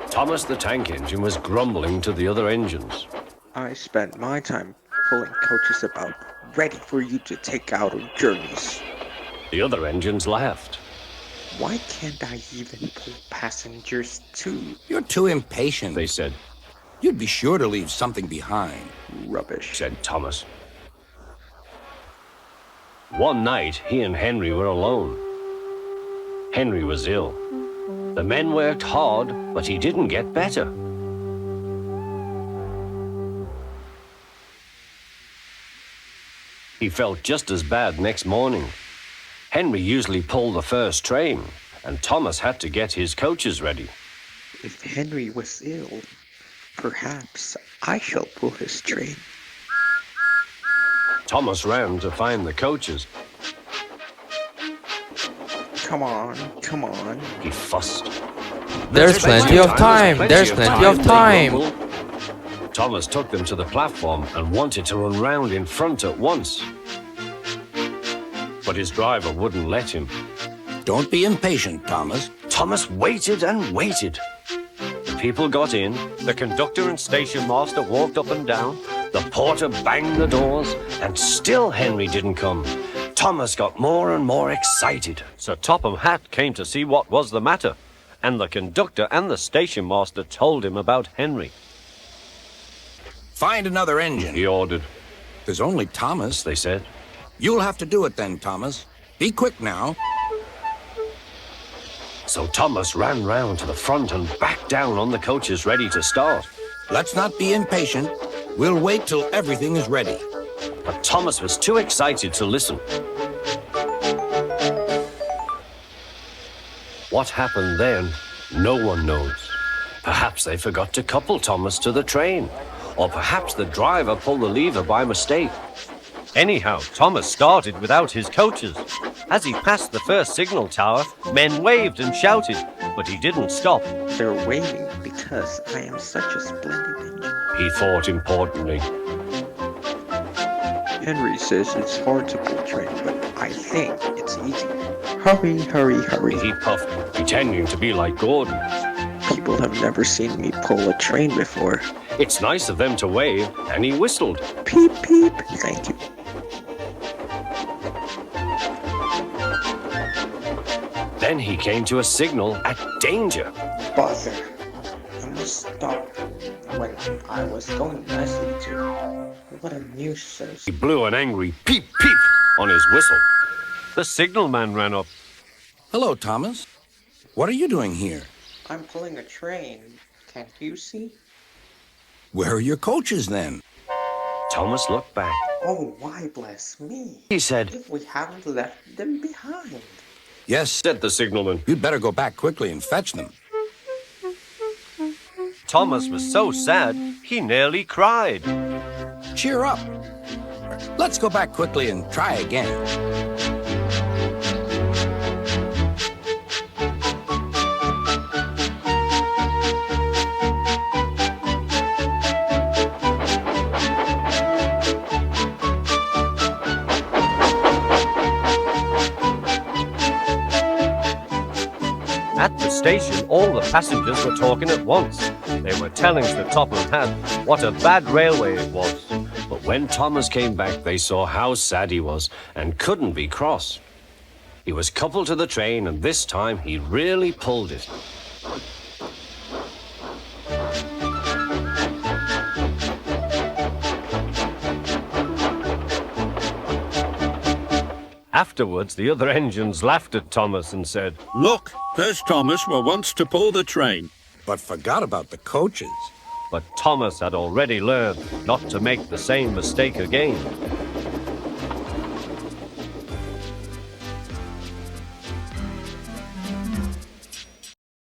Thomas the tank engine was grumbling to the other engines. I spent my time pulling coaches about, ready for you to take out on journeys. The other engines laughed. Why can't I even pull passengers too? You're too impatient, They said. You'd be sure to leave something behind. Rubbish, Said Thomas. One night, he and Henry were alone. Henry was ill. The men worked hard, but he didn't get better. He felt just as bad next morning. Henry usually pulled the first train, and Thomas had to get his coaches ready. If Henry was ill, perhaps I shall pull his train. Thomas ran to find the coaches. Come on, come on. He fussed. There's plenty of time. There's plenty of time. Thomas took them to the platform and wanted to run round in front at once. But his driver wouldn't let him. Don't be impatient, Thomas. Thomas waited and waited. The people got in, the conductor and station master walked up and down, the porter banged the doors, and still Henry didn't come. Thomas got more and more excited. So Topham Hatt came to see what was the matter, and the conductor and the station master told him about Henry. Find another engine. He ordered. There's only Thomas. They said. You'll have to do it then, Thomas. Be quick now. So Thomas ran round to the front and back down on the coaches ready to start. Let's not be impatient. We'll wait till everything is ready. But Thomas was too excited to listen. What happened then, no one knows. Perhaps they forgot to couple Thomas to the train, or perhaps the driver pulled the lever by mistake. Anyhow, Thomas started without his coaches. As he passed the first signal tower, men waved and shouted, but he didn't stop. They're waving because I am such a splendid engine. He thought importantly. Henry says it's hard to pull train, but I think it's easy. Hurry, hurry, hurry. He puffed, pretending to be like Gordon. People have never seen me pull a train before. It's nice of them to wave, and he whistled. Peep, peep. Thank you. Then he came to a signal at danger. Bother. I must stop when I was going nicely too. What a nuisance. He blew an angry peep peep on his whistle. The signalman ran up. Hello, Thomas. What are you doing here? I'm pulling a train. Can't you see? Where are your coaches then? Thomas looked back. Oh, why bless me? He said, If we haven't left them behind. Yes, said the signalman. you'd better go back quickly and fetch them. Thomas was so sad, he nearly cried. Cheer up. Let's go back quickly and try again. At the station, all the passengers were talking at once. They were telling the Topham Hatt what a bad railway it was. But when Thomas came back, they saw how sad he was and couldn't be cross. He was coupled to the train, and this time he really pulled it. Afterwards, the other engines laughed at Thomas and said, Look, there's Thomas who wants to pull the train. But forgot about the coaches. but Thomas had already learned not to make the same mistake again.